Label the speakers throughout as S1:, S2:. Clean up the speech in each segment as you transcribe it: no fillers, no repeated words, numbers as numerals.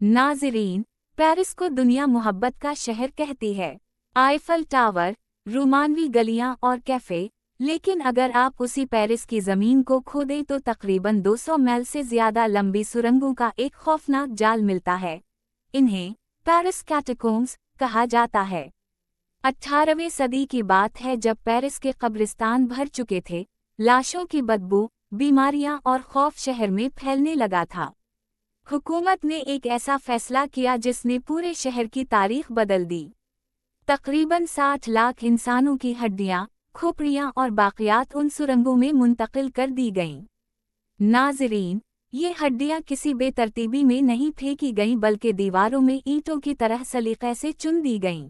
S1: नाज़रीन, पेरिस को दुनिया मोहब्बत का शहर कहती है। आईफल टावर, रोमानवी गलियां और कैफ़े, लेकिन अगर आप उसी पेरिस की ज़मीन को खोदें तो तकरीबन 200 मील से ज़्यादा लंबी सुरंगों का एक खौफनाक जाल मिलता है। इन्हें पेरिस कैटाकोम्स कहा जाता है। 18वीं सदी की बात है जब पेरिस के कब्रिस्तान भर चुके थे। लाशों की बदबू, बीमारियां और खौफ शहर में फैलने लगा था। हुकूमत ने एक ऐसा फैसला किया जिसने पूरे शहर की तारीख बदल दी। तकरीबन 60 लाख इंसानों की हड्डियां, खोपड़ियां और बाक़ियात उन सुरंगों में मुंतकिल कर दी गईं। नाज़रीन, ये हड्डियां किसी बेतरतीबी में नहीं फेंकी गईं बल्कि दीवारों में ईंटों की तरह सलीक़े से चुन दी गईं।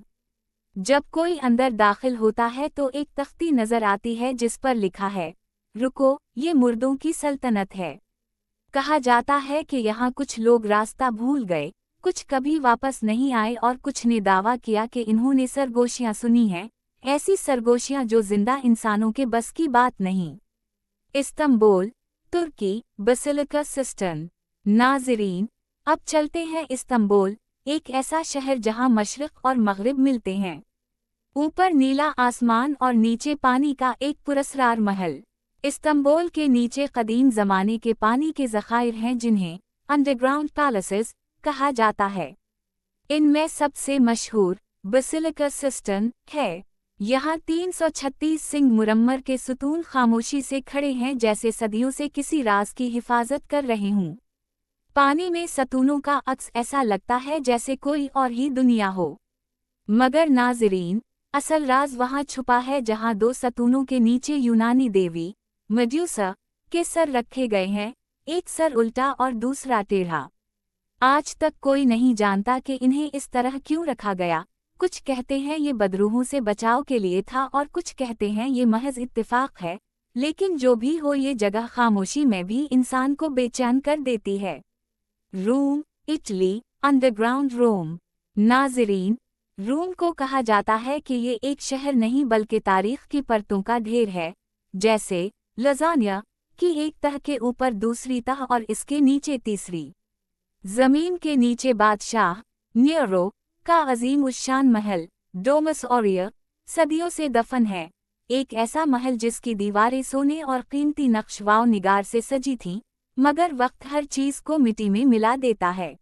S1: जब कोई अंदर दाखिल होता है तो एक तख्ती नज़र आती है जिस पर लिखा है, रुको, ये मुर्दों की सल्तनत है। कहा जाता है कि यहाँ कुछ लोग रास्ता भूल गए, कुछ कभी वापस नहीं आए और कुछ ने दावा किया कि इन्होंने सरगोशियाँ सुनी हैं, ऐसी सरगोशियाँ जो जिंदा इंसानों के बस की बात नहीं। इस्तांबुल, तुर्की, बेसिलिका सिस्टन। नाज़रीन, अब चलते हैं इस्तांबुल, एक ऐसा शहर जहाँ मशरिक़ और मग़रिब मिलते हैं। ऊपर नीला आसमान और नीचे पानी का एक पुरस्कार महल। इस्तांबुल के नीचे कदीम ज़माने के पानी के ज़ख़ायर हैं जिन्हें अंडरग्राउंड पैलेसेस कहा जाता है। इनमें सबसे मशहूर बेसिलिका सिस्टन है। यहाँ 336 सिंगमुरम्मर के सुतून खामोशी से खड़े हैं जैसे सदियों से किसी राज की हिफाजत कर रहे हों। पानी में सतूनों का अक्स ऐसा लगता है जैसे कोई और ही दुनिया हो। मगर नाज़रीन, असल राज वहाँ छुपा है जहाँ दो सतूनों के नीचे यूनानी देवी मेड्यूसा के सर रखे गए हैं, एक सर उल्टा और दूसरा टेढ़ा। आज तक कोई नहीं जानता कि इन्हें इस तरह क्यों रखा गया। कुछ कहते हैं ये बदरूहों से बचाव के लिए था और कुछ कहते हैं ये महज इत्तेफाक है, लेकिन जो भी हो ये जगह खामोशी में भी इंसान को बेचैन कर देती है। रोम, इटली, अंडरग्राउंड रोम। नाज़रीन, रोम को कहा जाता है कि ये एक शहर नहीं बल्कि तारीख की परतों का ढेर है, जैसे लज़ानिया की एक तह के ऊपर दूसरी तह और इसके नीचे तीसरी। ज़मीन के नीचे बादशाह नीरो का अजीम उश्शान महल डोमस ऑरिया सदियों से दफन है। एक ऐसा महल जिसकी दीवारें सोने और कीमती नक्शवाओ निगार से सजी थीं, मगर वक्त हर चीज़ को मिट्टी में मिला देता है।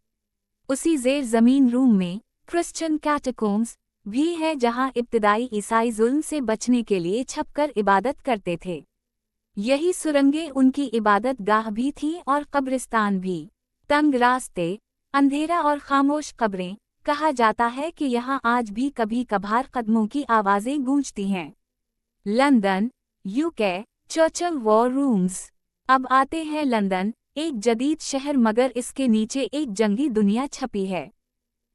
S1: उसी ज़ेर ज़मीन रूम में क्रिश्चियन कैटाकोम्स भी है जहाँ इब्तिदाई ईसाई जुल्म से बचने के लिए छपकर इबादत करते थे। यही सुरंगें उनकी इबादत गाह भी थीं और कब्रिस्तान भी। तंग रास्ते, अंधेरा और खामोश कब्रें, कहा जाता है कि यहाँ आज भी कभी कभार कदमों की आवाज़ें गूंजती हैं। London, UK, Churchill war rooms. अब आते हैं लंदन, एक जदीद शहर मगर इसके नीचे एक जंगी दुनिया छपी है।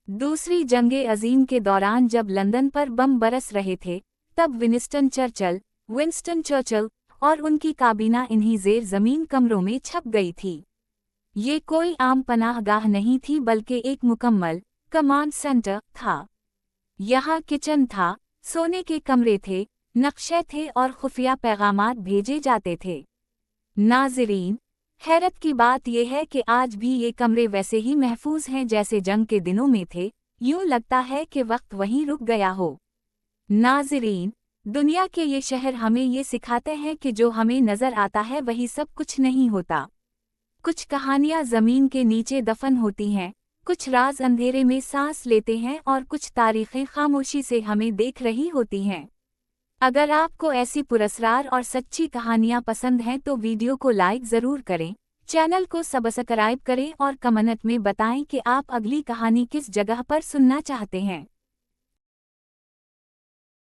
S1: दूसरी जंगे अजीम के दौरान जब लंदन पर बम बरस रहे थे, तब विंस्टन चर्चिल और उनकी काबीना इन्हीं ज़ेर ज़मीन कमरों में छप गई थी। ये कोई आम पनाहगाह नहीं थी बल्कि एक मुकम्मल कमांड सेंटर था। यहाँ किचन था, सोने के कमरे थे, नक्शे थे और खुफिया पैगामात भेजे जाते थे। नाज़रीन, हैरत की बात यह है कि आज भी ये कमरे वैसे ही महफूज हैं जैसे जंग के दिनों में थे, यूं लगता है कि वक्त वहीं रुक गया हो। नाज़रीन, दुनिया के ये शहर हमें ये सिखाते हैं कि जो हमें नज़र आता है वही सब कुछ नहीं होता। कुछ कहानियाँ ज़मीन के नीचे दफन होती हैं, कुछ राज अंधेरे में सांस लेते हैं और कुछ तारीखें खामोशी से हमें देख रही होती हैं। अगर आपको ऐसी पुरस्कार और सच्ची कहानियाँ पसंद हैं तो वीडियो को लाइक ज़रूर करें, चैनल को सब्सक्राइब करें और कमेंट में बताएं कि आप अगली कहानी किस जगह पर सुनना चाहते हैं।